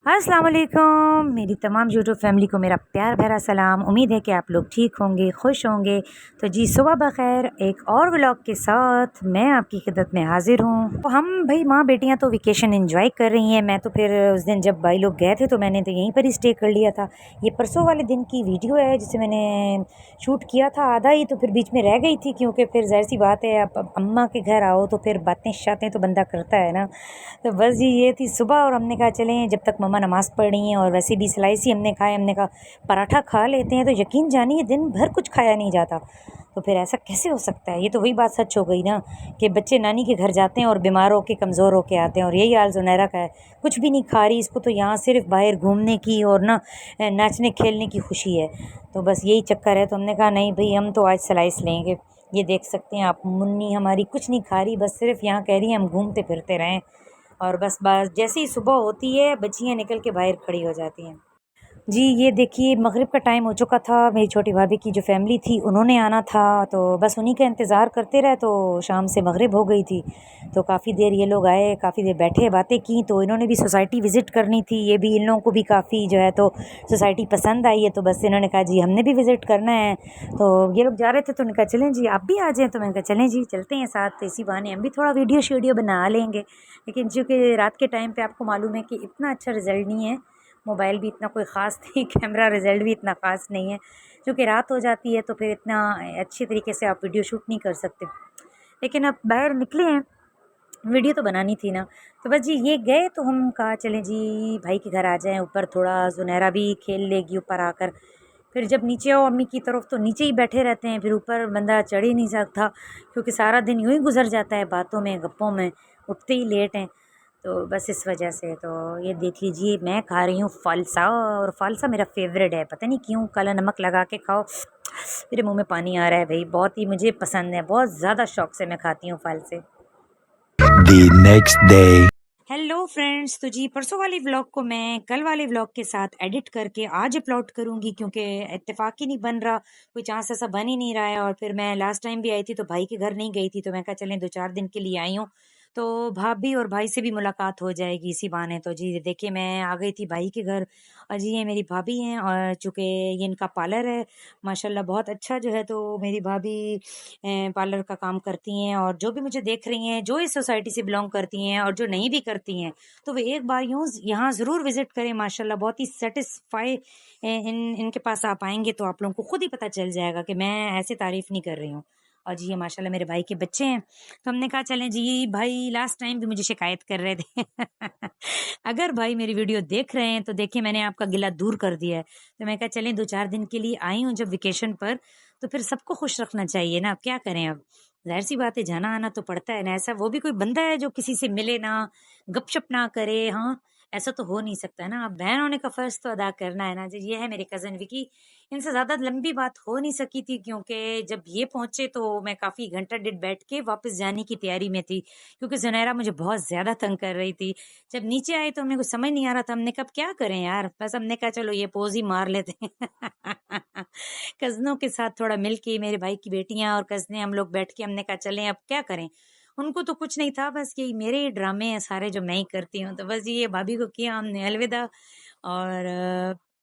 अस्सलाम वालेकुम मेरी तमाम यूट्यूब फैमिली को मेरा प्यार भरा सलाम। उम्मीद है कि आप लोग ठीक होंगे, खुश होंगे। तो जी सुबह बखैर, एक और व्लॉग के साथ मैं आपकी खिदमत में हाजिर हूँ। तो हम भाई माँ बेटियाँ तो वेकेशन एंजॉय कर रही हैं। मैं तो फिर उस दिन जब भाई लोग गए थे तो मैंने तो यहीं पर ही स्टे कर लिया था। ये परसों वाले दिन की वीडियो है जिसे मैंने शूट किया था आधा ही, तो फिर बीच में रह गई थी क्योंकि फिर ज़ाहिर सी बात है अब अम्मा के घर आओ तो फिर बातें शातें तो बंदा करता है ना। तो बस जी ये थी सुबह और हमने कहा चलें जब तक मम्मा नमाज़ पढ़ रही हैं और वैसे भी स्लाइस ही हमने खाए। हमने कहा पराठा खा लेते हैं, तो यकीन जानिए दिन भर कुछ खाया नहीं जाता। तो फिर ऐसा कैसे हो सकता है? ये तो वही बात सच हो गई ना कि बच्चे नानी के घर जाते हैं और बीमार होके कमज़ोर होके आते हैं, और यही हाल ज़ुनैरा का है। कुछ भी नहीं खा रही, इसको तो यहाँ सिर्फ बाहर घूमने की और ना नाचने खेलने की खुशी है। तो बस यही चक्कर है। तो हमने कहा नहीं भाई हम तो आज स्लाइस लेंगे। ये देख सकते हैं आप, मुन्नी हमारी कुछ नहीं खा रही, बस सिर्फ यहाँ कह रही है हम घूमते फिरते रहें। और बस जैसे ही सुबह होती है बच्चियाँ निकल के बाहर खड़ी हो जाती हैं। जी ये देखिए मगरिब का टाइम हो चुका था। मेरी छोटी भाभी की जो फैमिली थी उन्होंने आना था, तो बस उन्हीं का इंतज़ार करते रहे। तो शाम से मगरिब हो गई थी, तो काफ़ी देर ये लोग आए, काफ़ी देर बैठे बातें की। तो इन्होंने भी सोसाइटी विज़िट करनी थी, ये भी इन लोगों को भी काफ़ी जो है तो सोसाइटी पसंद आई है। तो बस इन्होंने कहा जी हमने भी विज़िट करना है। तो ये लोग जा रहे थे तो उन्होंने कहा चलें जी आप भी आ जाएँ। तो मैंने कहा चलें जी चलते हैं साथ, तो इसी बहाने हम भी थोड़ा वीडियो शीडियो बना लेंगे। लेकिन चूँकि रात के टाइम पर आपको मालूम है कि इतना अच्छा रिज़ल्ट नहीं है, मोबाइल भी इतना कोई ख़ास नहीं, कैमरा रिज़ल्ट भी इतना ख़ास नहीं है। क्योंकि रात हो जाती है तो फिर इतना अच्छे तरीके से आप वीडियो शूट नहीं कर सकते। लेकिन अब बाहर निकले हैं, वीडियो तो बनानी थी ना। तो बस जी ये गए तो हम कहा चलें जी भाई के घर आ जाएँ ऊपर, थोड़ा ज़ुनैरा भी खेल लेगी ऊपर आकर। फिर जब नीचे आओ अम्मी की तरफ तो नीचे ही बैठे रहते हैं, फिर ऊपर बंदा चढ़ ही नहीं सकता क्योंकि सारा दिन यूँ ही गुज़र जाता है बातों में गप्पों में, उठते ही लेट हैं। तो बस इस वजह से तो ये देख लीजिए मैं खा रही हूँ फ़ालसा, और फ़ालसा मेरा फ़ेवरेट है, पता नहीं क्यों काला नमक लगा के खाओ मेरे मुँह में पानी आ रहा है भाई, बहुत ही मुझे पसंद है, बहुत ज़्यादा शौक से मैं खाती हूँ फ़ालसे। The next day. Hello friends, तो जी परसों वाली व्लॉग को मैं कल वाले व्लॉग के साथ एडिट करके आज अपलोड करूंगी क्योंकि इत्तेफाक ही नहीं बन रहा, कोई चांस ऐसा बन ही नहीं रहा है। और फिर मैं लास्ट टाइम भी आई थी तो भाई के घर नहीं गई थी, तो मैं कहा चलें 2-4 दिन के लिए आई हूँ तो भाभी और भाई से भी मुलाकात हो जाएगी इसी बहाने। तो जी देखिए मैं आ गई थी भाई के घर, और जी ये मेरी भाभी हैं, और चूँकि ये इनका पार्लर है माशाल्लाह बहुत अच्छा जो है। तो मेरी भाभी पार्लर का काम करती हैं, और जो भी मुझे देख रही हैं जो इस सोसाइटी से बिलोंग करती हैं और जो नहीं भी करती हैं तो वे एक बार यूँ यहाँ ज़रूर विज़िट करें। माशाल्लाह बहुत ही सेटिस्फाई इनके पास आप आएंगे तो आप लोगों को खुद ही पता चल जाएगा कि मैं ऐसे तारीफ़ नहीं कर रही हूँ। और जी ये माशाल्लाह मेरे भाई के बच्चे हैं। तो हमने कहा चलें जी, भाई लास्ट टाइम भी मुझे शिकायत कर रहे थे अगर भाई मेरी वीडियो देख रहे हैं तो देखिए मैंने आपका गिला दूर कर दिया है। तो मैं कहा चलें 2-4 दिन के लिए आई हूँ जब वेकेशन पर, तो फिर सबको खुश रखना चाहिए ना, अब क्या करें। अब ज़ाहिर सी बात है जाना आना तो पड़ता है ना, ऐसा वो भी कोई बंदा है जो किसी से मिले ना, गपशप ना करे। हाँ ऐसा तो हो नहीं सकता ना, अब बहन होने का फ़र्ज़ तो अदा करना है ना। जी ये है मेरे कज़न विकी, इनसे ज़्यादा लंबी बात हो नहीं सकी थी क्योंकि जब ये पहुंचे तो मैं काफ़ी घंटा डेढ़ बैठ के वापस जाने की तैयारी में थी क्योंकि ज़ुनैरा मुझे बहुत ज़्यादा तंग कर रही थी। जब नीचे आए तो हमें कुछ समझ नहीं आ रहा था, हमने कहा अब क्या करें यार, बस हमने कहा चलो ये पोज ही मार लेते हैं कज़नों के साथ थोड़ा मिल के, मेरे भाई की बेटियां और कज़नें हम लोग बैठ के हमने कहा चलें अब क्या करें। उनको तो कुछ नहीं था, बस यही मेरे ही ड्रामे हैं सारे जो मैं ही करती हूँ। तो बस ये भाभी को किया हमने अलविदा, और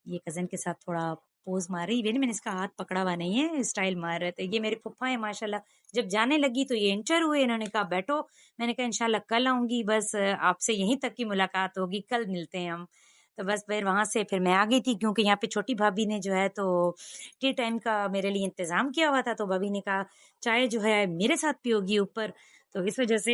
ये कज़न के साथ थोड़ा पोज़ मारी। मैंने इसका हाथ पकड़ा हुआ नहीं है, स्टाइल मार रहे थे। ये मेरे फूफा हैं माशाल्लाह। जब जाने लगी तो ये इंटर हुए, इन्होंने कहा बैठो। मैंने कहा इंशाल्लाह कल आऊँगी, बस आपसे यहीं तक की मुलाकात होगी, कल मिलते हैं हम। तो बस फिर वहाँ से फिर मैं आ गई थी क्योंकि यहाँ पे छोटी भाभी ने जो है तो टी टाइम का मेरे लिए इंतज़ाम किया हुआ था। तो भाभी ने कहा चाय जो है मेरे साथ पियोगी ऊपर। तो इस वज़ह से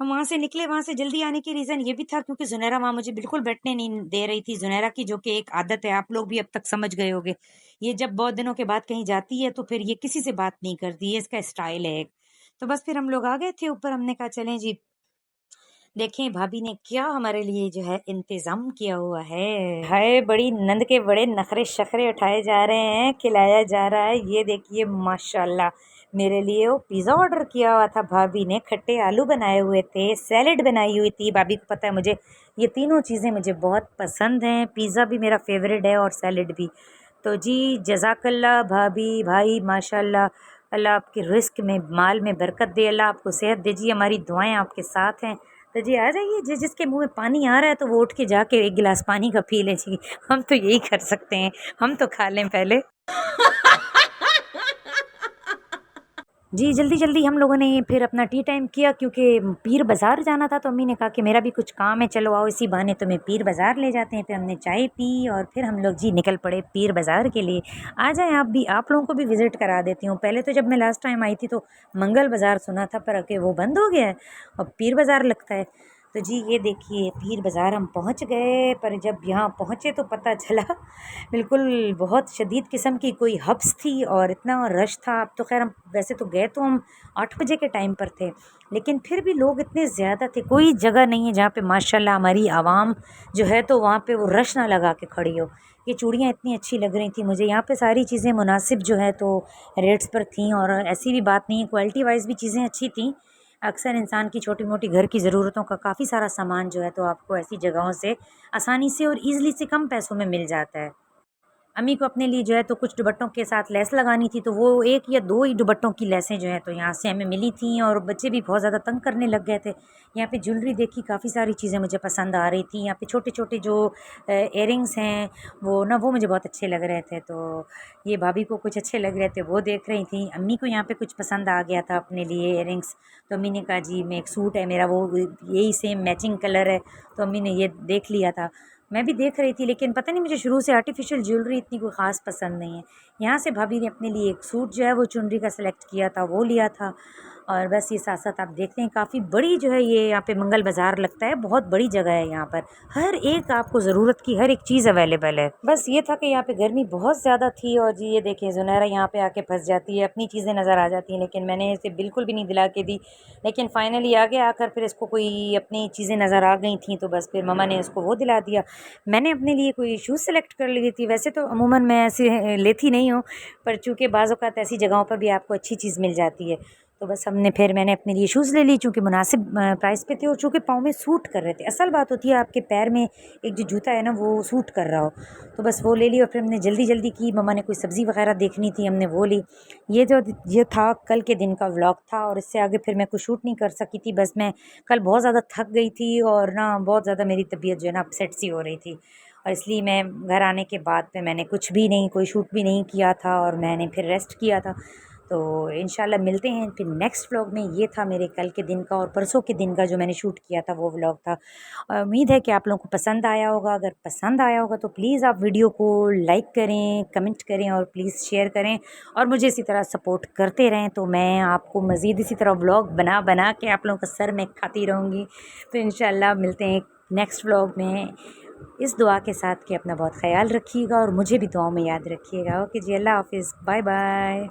हम वहाँ से निकले। वहाँ से जल्दी आने की रीज़न ये भी था क्योंकि ज़ुनैरा वहाँ मुझे बिल्कुल बैठने नहीं दे रही थी। ज़ुनैरा की जो कि एक आदत है, आप लोग भी अब तक समझ गए होंगे। ये जब बहुत दिनों के बाद कहीं जाती है तो फिर ये किसी से बात नहीं करती, ये इसका स्टाइल है एक। तो बस फिर हम लोग आ गए थे ऊपर, हमने कहा चलें जी देखें भाभी ने क्या हमारे लिए जो है इंतज़ाम किया हुआ है। हाय बड़ी नंद के बड़े नखरे शखरे उठाए जा रहे हैं, खिलाया जा रहा है। ये देखिए माशाल्लाह मेरे लिए वो पिज़्ज़ा ऑर्डर किया हुआ था भाभी ने, खट्टे आलू बनाए हुए थे, सैलेड बनाई हुई थी। भाभी को पता है मुझे ये तीनों चीज़ें मुझे बहुत पसंद हैं, पिज़्ज़ा भी मेरा फेवरेट है और सैलेड भी। तो जी जज़ाकल्ला भाभी भाई माशाल्लाह, अल्लाह आपके रिस्क में माल में बरकत दे, अल्लाह आपको सेहत दीजिए, हमारी दुआएं आपके साथ हैं। तो जी आ जाइए, जिसके मुंह में पानी आ रहा है तो वो उठ के जाके एक गिलास पानी का पी ले जी। हम तो यही कर सकते हैं, हम तो खा लें पहले। जी, जल्दी-जल्दी हम लोगों ने फिर अपना टी टाइम किया क्योंकि पीर बाज़ार जाना था, तो अम्मी ने कहा कि मेरा भी कुछ काम है, चलो आओ इसी बहाने तुम्हें पीर बाज़ार ले जाते हैं। फिर हमने चाय पी और फिर हम लोग जी निकल पड़े पीर बाज़ार के लिए। आ जाएँ आप भी, आप लोगों को भी विज़िट करा देती हूँ। पहले तो जब मैं लास्ट टाइम आई थी तो मंगल बाज़ार सुना था, पर कि वो बंद हो गया है, अब पीर बाज़ार लगता है। तो जी ये देखिए पीर बाज़ार हम पहुँच गए, पर जब यहाँ पहुँचे तो पता चला बिल्कुल बहुत शदीद किस्म की कोई हब्स थी और इतना रश था। अब तो ख़ैर हम वैसे तो गए तो हम 8 बजे के टाइम पर थे, लेकिन फिर भी लोग इतने ज़्यादा थे, कोई जगह नहीं है जहाँ पे माशाल्लाह हमारी आवाम जो है तो वहाँ पे वो रश ना लगा के खड़ी हो। ये चूड़ियाँ इतनी अच्छी लग रही थी मुझे, यहाँ पे सारी चीज़ें मुनासिब जो है तो रेट्स पर थीं और ऐसी भी बात नहीं है, क्वालिटी वाइज़ भी चीज़ें अच्छी थीं। अक्सर इंसान की छोटी-मोटी घर की ज़रूरतों का काफ़ी सारा सामान जो है तो आपको ऐसी जगहों से आसानी से और ईज़िली से कम पैसों में मिल जाता है। अम्मी को अपने लिए जो है तो कुछ दुपट्टों के साथ लेस लगानी थी, तो वो 1 या 2 ही दुपट्टों की लेसें जो हैं तो यहाँ से हमें मिली थी और बच्चे भी बहुत ज़्यादा तंग करने लग गए थे। यहाँ पे ज्वेलरी देखी, काफ़ी सारी चीज़ें मुझे पसंद आ रही थी। यहाँ पे छोटे-छोटे जो इयररिंग्स हैं वो मुझे बहुत अच्छे लग रहे थे, तो ये भाभी को कुछ अच्छे लग रहे थे, वो देख रही थी। अम्मी को यहाँ पे कुछ पसंद आ गया था अपने लिए इयररिंग्स, तो अम्मी ने कहा जी मैं एक सूट है मेरा वो यही सेम मैचिंग कलर है, तो अम्मी ने ये देख लिया था। मैं भी देख रही थी, लेकिन पता नहीं मुझे शुरू से आर्टिफिशियल ज्वेलरी इतनी कोई ख़ास पसंद नहीं है। यहाँ से भाभी ने अपने लिए एक सूट जो है वो चुनरी का सेलेक्ट किया था, वो लिया था और बस ये साथ-साथ आप देखते हैं काफ़ी बड़ी जो है ये यहाँ पे मंगल बाज़ार लगता है, बहुत बड़ी जगह है यहाँ पर। हर एक आपको ज़रूरत की हर एक चीज़ अवेलेबल है। बस ये था कि यहाँ पे गर्मी बहुत ज़्यादा थी और जी ये देखिए ज़ुनैरा यहाँ पे आके फँस जाती है, अपनी चीज़ें नज़र आ जाती हैं, लेकिन मैंने इसे बिल्कुल भी नहीं दिला के दी। लेकिन फाइनली आगे आकर फिर इसको कोई अपनी चीज़ें नज़र आ गई थी, तो बस फिर मम्मा ने इसको वो दिला दिया। मैंने अपने लिए कोई शूज़ सेलेक्ट कर लिए थी, वैसे तो अमूमन मैं ऐसे लेती नहीं हूँ, पर चूँकि बाज़ औक़ात ऐसी जगहों पर भी आपको अच्छी चीज़ मिल जाती है, तो बस मैंने अपने लिए शूज़ ले ली चूँकि मुनासिब प्राइस पे थे और चूँकि पाँव में सूट कर रहे थे। असल बात होती है आपके पैर में एक जो जूता है ना वो सूट कर रहा हो, तो बस वो ले ली और फिर हमने जल्दी-जल्दी की, मम्मा ने कोई सब्ज़ी वग़ैरह देखनी थी, हमने वो ली। ये था कल के दिन का व्लॉग था और इससे आगे फिर मैं कुछ शूट नहीं कर सकी थी, बस मैं कल बहुत ज़्यादा थक गई थी और ना बहुत ज़्यादा मेरी तबीयत जो है ना अपसेट सी हो रही थी और इसलिए मैं घर आने के बाद में मैंने कुछ भी नहीं, कोई शूट भी नहीं किया था और मैंने फिर रेस्ट किया था। तो इंशाल्लाह मिलते हैं फिर नेक्स्ट व्लॉग में। ये था मेरे कल के दिन का और परसों के दिन का जो मैंने शूट किया था वो व्लॉग था। उम्मीद है कि आप लोगों को पसंद आया होगा। अगर पसंद आया होगा तो प्लीज़ आप वीडियो को लाइक करें, कमेंट करें और प्लीज़ शेयर करें और मुझे इसी तरह सपोर्ट करते रहें, तो मैं आपको मज़ीद इसी तरह व्लॉग बना बना के आप लोगों का सर मैं खाती रहूँगी। तो इंशाल्लाह मिलते हैं नेक्स्ट व्लॉग में, इस दुआ के साथ कि अपना बहुत ख़्याल रखिएगा और मुझे भी दुआओं में याद रखिएगा। ओके जी, अल्लाह हाफ़िज़, बाय बाय।